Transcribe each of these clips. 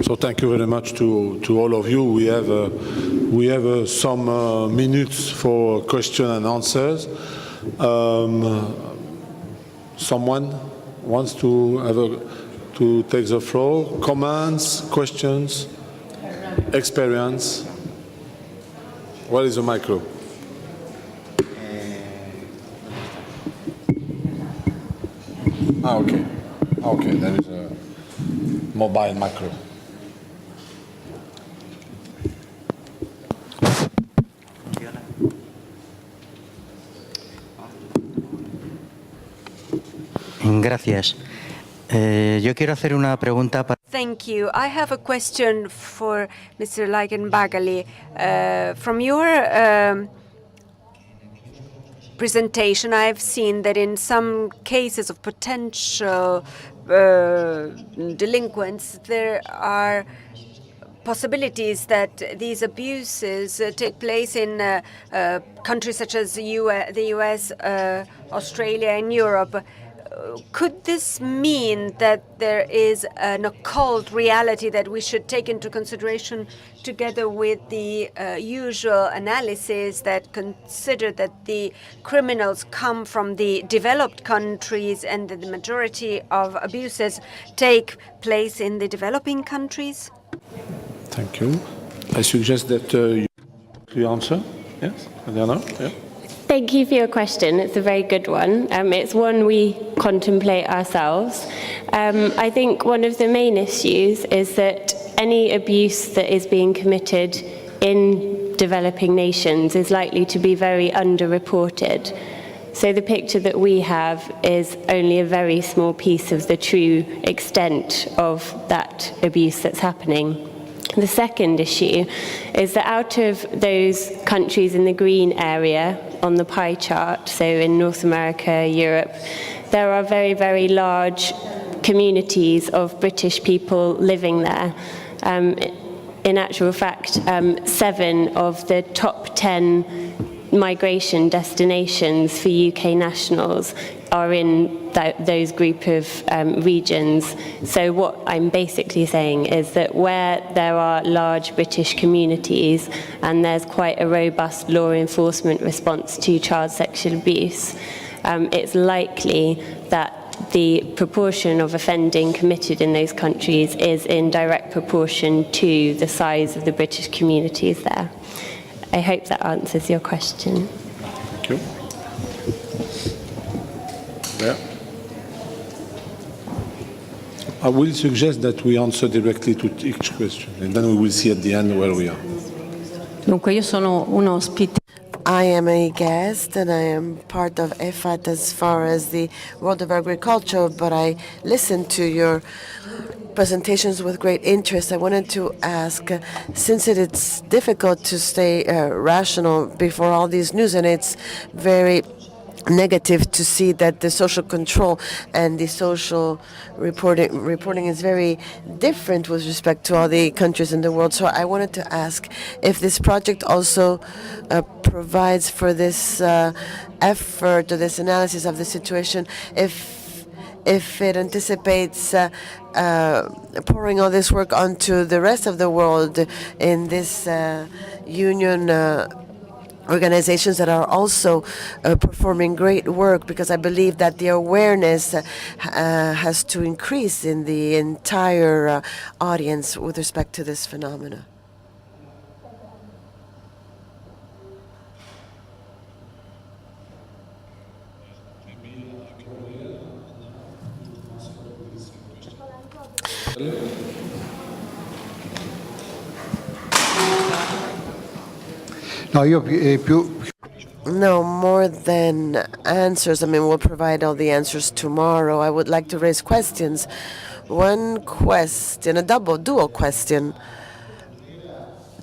So thank you very much to all of you. We have some minutes for question and answers. Someone wants to take the floor? Comments, questions, experience? Where is the micro? Okay. Okay, there is a mobile micro. Gracias. Yo quiero hacer una pregunta para... Thank you. I have a question for Mr. Bagali. From your presentation, I've seen that in some cases of potential delinquents, there are possibilities that these abuses take place in countries such as the US, Australia, and Europe. Could this mean that there is an occult reality that we should take into consideration together with the usual analysis that consider that the criminals come from the developed countries and that the majority of abuses take place in the developing countries? Thank you. I suggest that you answer. Yes, Adriana? Yeah. Thank you for your question. It's a very good one. It's one we contemplate ourselves. I think one of the main issues is that any abuse that is being committed in developing nations is likely to be very underreported. So the picture that we have is only a very small piece of the true extent of that abuse that's happening. The second issue is that out of those countries in the green area on the pie chart, so in North America, Europe, there are very, very large communities of British people living there. In actual fact, 7 of the top 10 migration destinations for UK nationals are in those group of regions. So what I'm basically saying is that where there are large British communities and there's quite a robust law enforcement response to child sexual abuse, it's likely that the proportion of offending committed in those countries is in direct proportion to the size of the British communities there. I hope that answers your question. Thank you. Yeah. I will suggest that we answer directly to each question, and then we will see at the end where we are. Dunque, io sono un ospite. I am a guest and I am part of EFAT as far as the world of agriculture, but I listened to your presentations with great interest. I wanted to ask, since it's difficult to stay rational before all these news, and it's very negative to see that the social control and the social reporting is very different with respect to all the countries in the world. So I wanted to ask if this project also provides for this effort or this analysis of the situation, if it anticipates pouring all this work onto the rest of the world in this union organizations that are also performing great work, because I believe that the awareness has to increase in the entire audience with respect to this phenomena. No, more than answers. I mean, we'll provide all the answers tomorrow. I would like to raise questions. One question, a dual question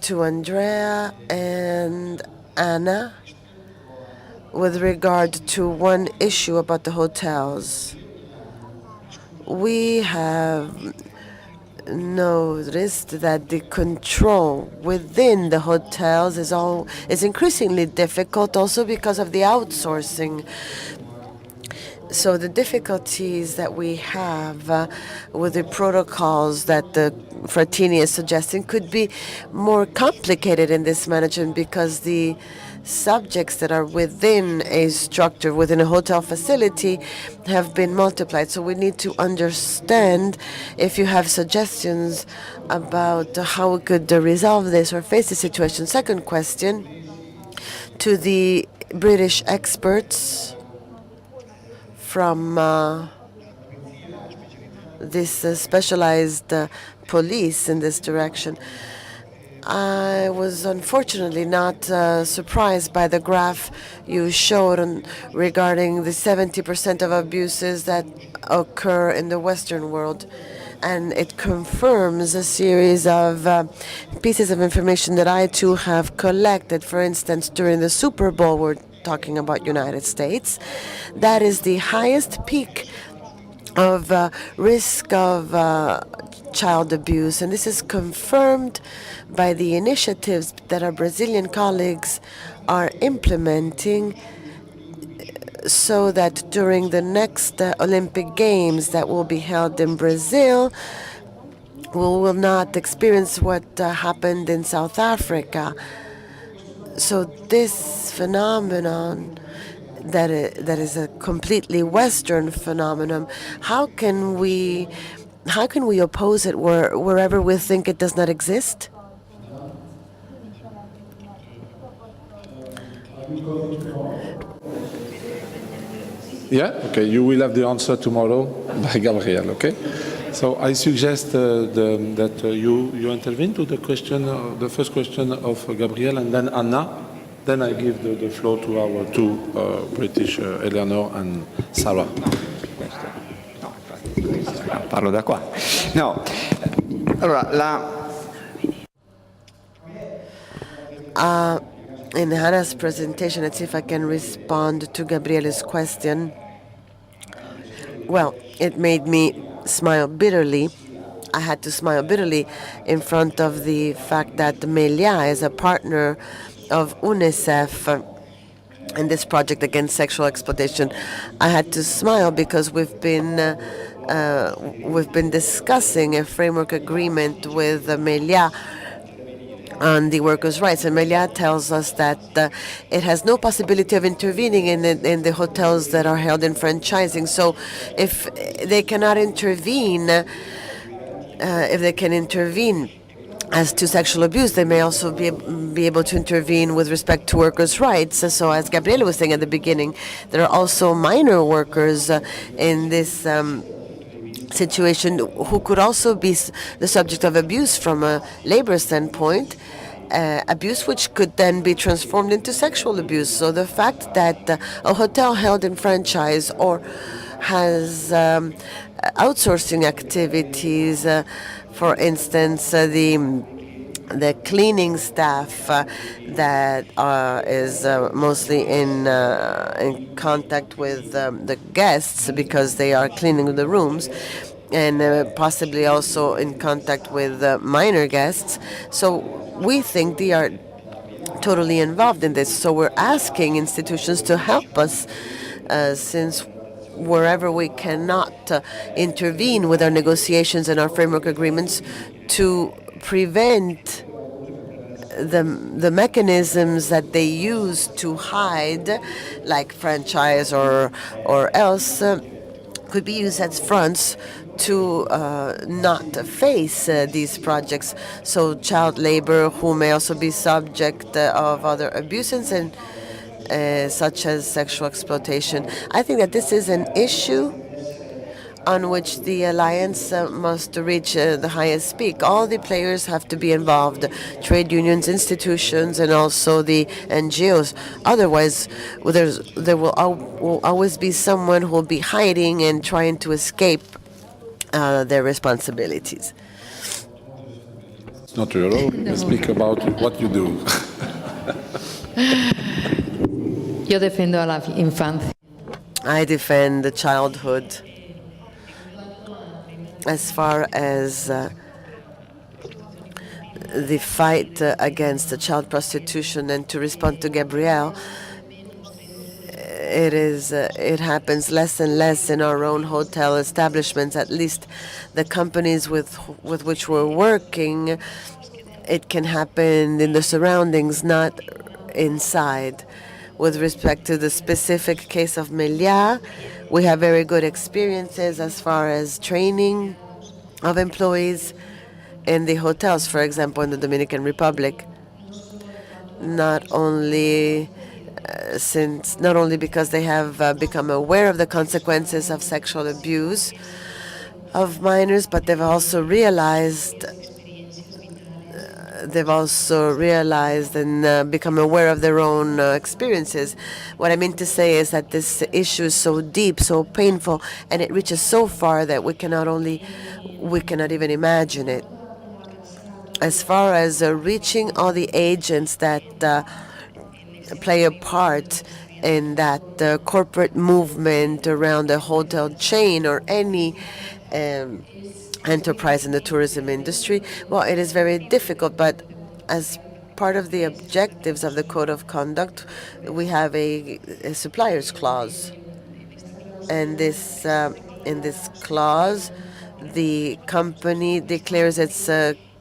to Andrea and Anna with regard to one issue about the hotels. We have noticed that the control within the hotels is increasingly difficult, also because of the outsourcing. So the difficulties that we have with the protocols that the Frattini is suggesting could be more complicated in this management because the subjects that are within a structure, within a hotel facility, have been multiplied. So we need to understand if you have suggestions about how we could resolve this or face the situation. Second question to the British experts from this specialized police in this direction. I was unfortunately not surprised by the graph you showed regarding the 70% of abuses that occur in the Western world. And it confirms a series of pieces of information that I too have collected. For instance, during the Super Bowl, we're talking about United States, that is the highest peak of risk of child abuse. And this is confirmed by the initiatives that our Brazilian colleagues are implementing so that during the next Olympic Games that will be held in Brazil, we will not experience what happened in South Africa. So this phenomenon that is a completely Western phenomenon, how can we oppose it wherever we think it does not exist? Yeah, okay, you will have the answer tomorrow by Gabriel, okay? So I suggest that you intervene to the question, the first question of Gabriel and then Anna. Then I give the floor to our two British, Eleanor and Sarah. No, parlo da qua. No, allora in Hannah's presentation, let's see if I can respond to Gabriele's question. Well, it made me smile bitterly. I had to smile bitterly in front of the fact that Melia is a partner of UNICEF in this project against sexual exploitation. I had to smile because we've been discussing a framework agreement with Melia on the workers' rights. And Melia tells us that it has no possibility of intervening in the hotels that are held in franchising. So if they cannot intervene, as to sexual abuse, they may also be able to intervene with respect to workers' rights. So as Gabriele was saying at the beginning, there are also minor workers in this situation who could also be the subject of abuse from a labor standpoint, abuse which could then be transformed into sexual abuse. So the fact that a hotel held in franchise or has outsourcing activities, for instance, the cleaning staff that is mostly in contact with the guests because they are cleaning the rooms, and possibly also in contact with minor guests. So we think they are totally involved in this. So we're asking institutions to help us since wherever we cannot intervene with our negotiations and our framework agreements to prevent the mechanisms that they use to hide, like franchise or else, could be used as fronts to not face these projects. So child labor, who may also be subject of other abuses and such as sexual exploitation. I think that this is an issue on which the alliance must reach the highest peak. All the players have to be involved, trade unions, institutions, and also the NGOs. Otherwise, there will always be someone who will be hiding and trying to escape their responsibilities. It's not your role. Speak about what you do. Yo defiendo a la infancia. I defend the childhood as far as the fight against the child prostitution. And to respond to Gabrielle, it happens less and less in our own hotel establishments, at least the companies with which we're working. It can happen in the surroundings, not inside. With respect to the specific case of Meliá, we have very good experiences as far as training of employees in the hotels, for example, in the Dominican Republic. Not only because they have become aware of the consequences of sexual abuse of minors, but they've also realized and become aware of their own experiences. What I mean to say is that this issue is so deep, so painful, and it reaches so far that we cannot even imagine it. As far as reaching all the agents that play a part in that corporate movement around the hotel chain or any enterprise in the tourism industry, well, it is very difficult, but as part of the objectives of the Code of Conduct, we have a suppliers clause. And in this clause, the company declares its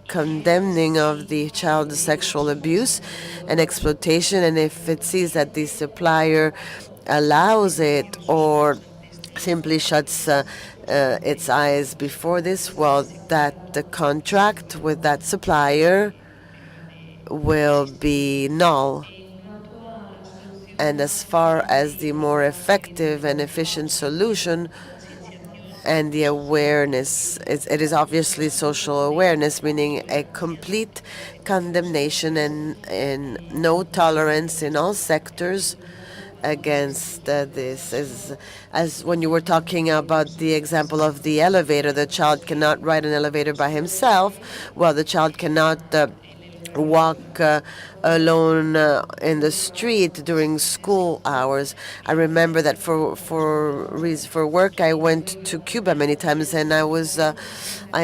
condemning of the child's sexual abuse and exploitation, and if it sees that the supplier allows it or simply shuts its eyes before this, well, that the contract with that supplier will be null. And as far as the more effective and efficient solution and the awareness, it is obviously social awareness, meaning a complete condemnation and no tolerance in all sectors against this. As when you were talking about the example of the elevator, the child cannot ride an elevator by himself. Well, the child cannot walk alone in the street during school hours. I remember that for work I went to Cuba many times, and I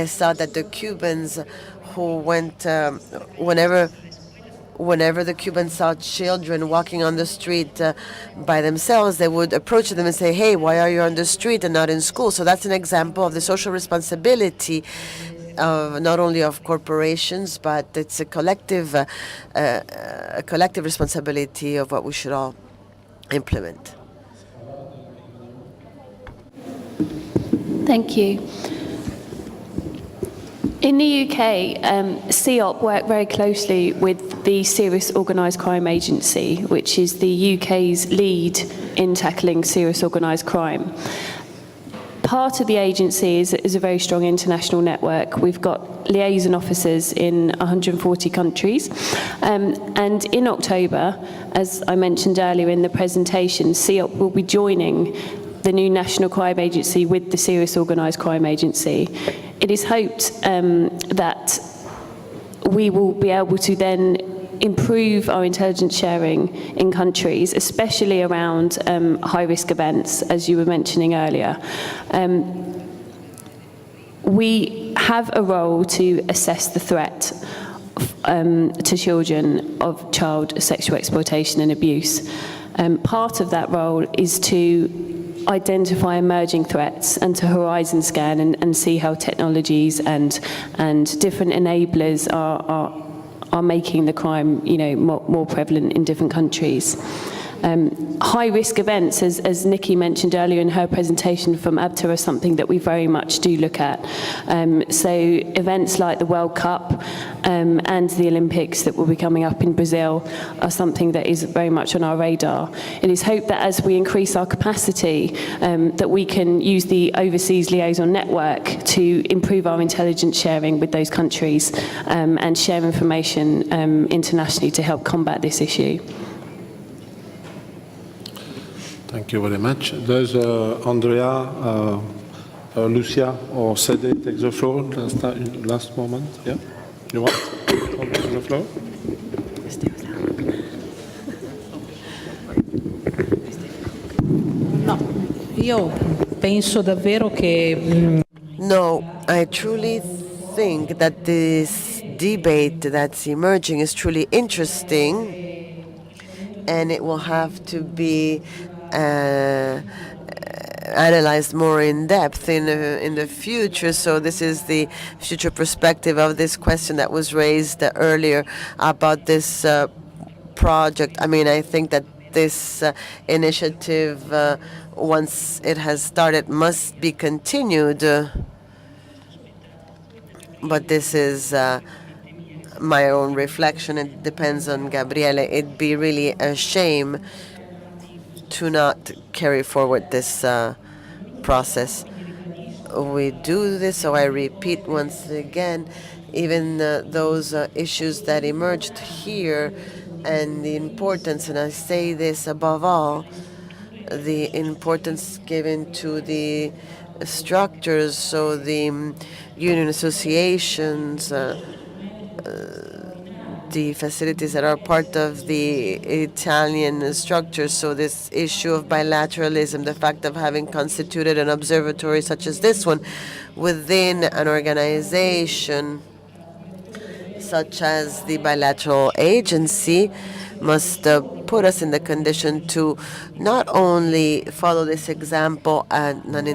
saw that the Cubans who went whenever the Cubans saw children walking on the street by themselves, they would approach them and say, "Hey, why are you on the street and not in school?" So that's an example of the social responsibility not only of corporations, but it's a collective responsibility of what we should all implement. Thank you. In the UK, CEOP work very closely with the Serious Organised Crime Agency, which is the UK's lead in tackling serious organised crime. Part of the agency is a very strong international network. We've got liaison officers in 140 countries. And in October, as I mentioned earlier in the presentation, CEOP will be joining the new National Crime Agency with the Serious Organised Crime Agency. It is hoped that we will be able to then improve our intelligence sharing in countries, especially around high-risk events, as you were mentioning earlier. We have a role to assess the threat to children of child sexual exploitation and abuse. Part of that role is to identify emerging threats and to horizon scan and see how technologies and different enablers are making the crime, more prevalent in different countries. High-risk events, as Nikki mentioned earlier in her presentation from ABTA, are something that we very much do look at. So events like the World Cup and the Olympics that will be coming up in Brazil are something that is very much on our radar. It is hoped that as we increase our capacity, that we can use the Overseas Liaison Network to improve our intelligence sharing with those countries and share information internationally to help combat this issue. Thank you very much. Does Andrea, Lucia, or Sede take the floor last moment? Yeah? You want to take the floor? No, io penso davvero che... No, I truly think that this debate that's emerging is truly interesting, and it will have to be analyzed more in depth in the future. So this is the future perspective of this question that was raised earlier about this project. I mean, I think that this initiative, once it has started, must be continued. But this is my own reflection. It depends on Gabriele. It'd be really a shame to not carry forward this process. We do this, so I repeat once again, even those issues that emerged here and the importance, and I say this above all, the importance given to the structures, so the union associations, the facilities that are part of the Italian structure. So this issue of bilateralism, the fact of having constituted an observatory such as this one within an organization such as the bilateral agency, must put us in the condition to not only follow this example at an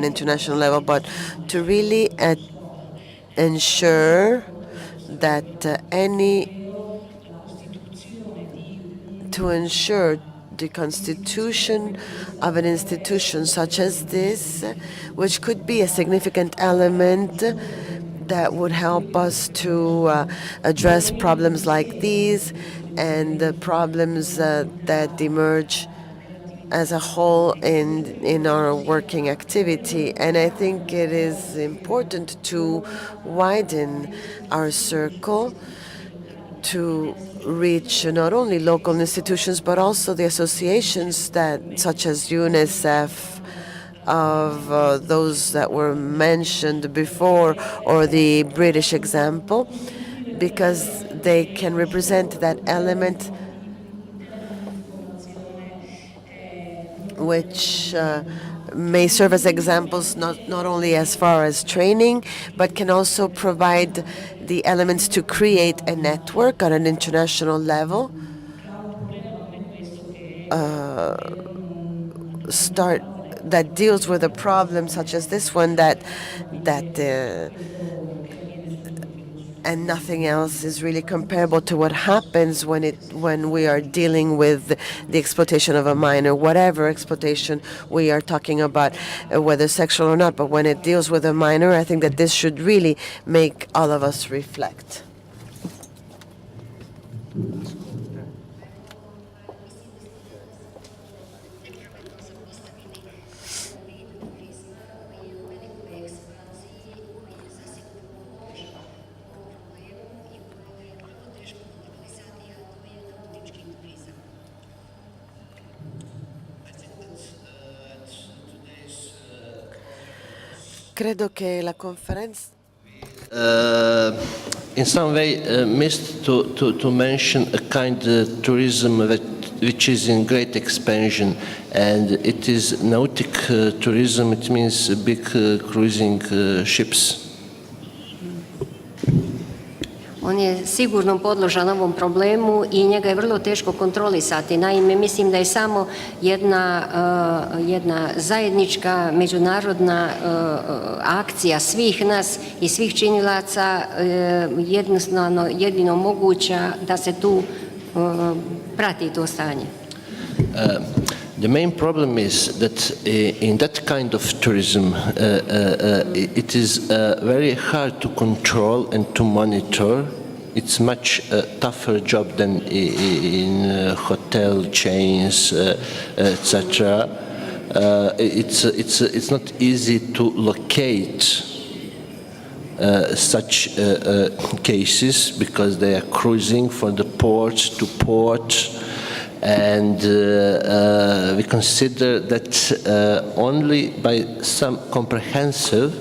international level, but to really ensure that to ensure the constitution of an institution such as this, which could be a significant element that would help us to address problems like these and the problems that emerge as a whole in our working activity. And I think it is important to widen our circle to reach not only local institutions but also the associations that, such as UNICEF, of those that were mentioned before, or the British example, because they can represent that element which may serve as examples not only as far as training, but can also provide the elements to create a network on an international level, that deals with a problem such as this one, and nothing else is really comparable to what happens when we are dealing with the exploitation of a minor, whatever exploitation we are talking about, whether sexual or not. But when it deals with a minor, I think that this should really make all of us reflect. Credo che la conferenza in some way missed to mention a kind of tourism which is in great expansion, and it is nautic tourism. It means big cruising ships. On je sigurno podložan ovom problemu i njega je vrlo teško kontrolisati. Naime, mislim da je samo jedna zajednička međunarodna akcija svih nas i svih činilaca jednostavno jedino moguća da se tu prati to stanje. The main problem is that in that kind of tourism, it is very hard to control and to monitor. It's much tougher job than in hotel chains, etc. It's not easy to locate such cases because they are cruising from the port to port. And we consider that only by some comprehensive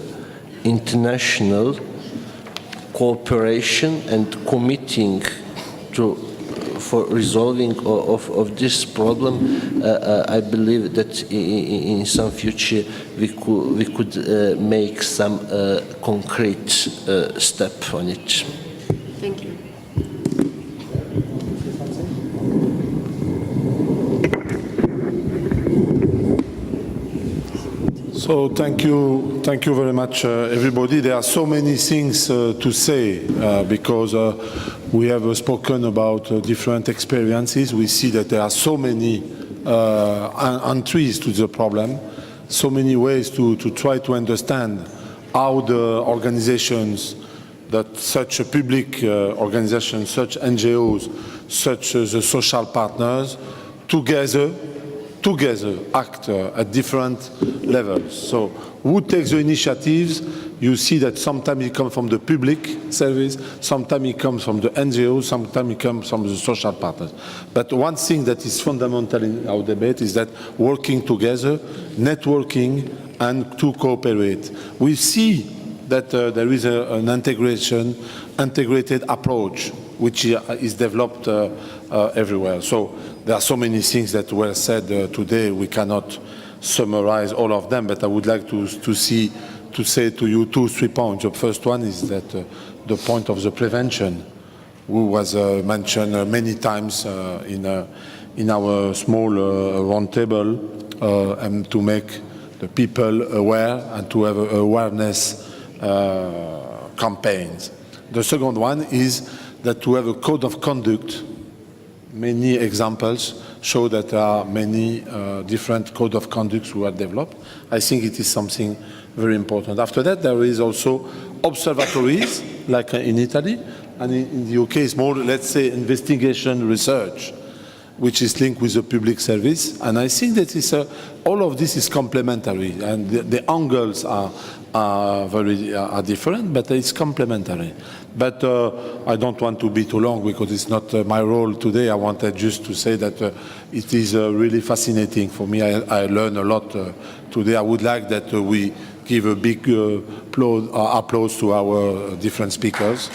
international cooperation and committing for resolving of this problem, I believe that in some future we could make some concrete step on it. Thank you. So thank you very much, everybody. There are so many things to say because we have spoken about different experiences. We see that there are so many entries to the problem, so many ways to try to understand how the organizations, that such a public organizations, such NGOs, such the social partners, together act at different levels. So who takes the initiatives? You see that sometimes it comes from the public service, sometimes it comes from the NGOs, sometimes it comes from the social partners. But one thing that is fundamental in our debate is that working together, networking, and to cooperate. We see that there is an integrated approach which is developed everywhere. So there are so many things that were said today. We cannot summarize all of them, but I would like to say to you 2-3 points. The first one is that the point of the prevention, who was mentioned many times in our small round table, and to make the people aware and to have awareness campaigns. The second one is that to have a code of conduct. Many examples show that there are many different code of conducts who are developed. I think it is something very important. After that, there is also observatories, like in Italy, and in the UK it's more, let's say, investigation research, which is linked with the public service. And I think that all of this is complementary, and the angles are different, but it's complementary. But I don't want to be too long because it's not my role today. I wanted just to say that it is really fascinating for me. I learned a lot today. I would like that we give a big applause to our different speakers.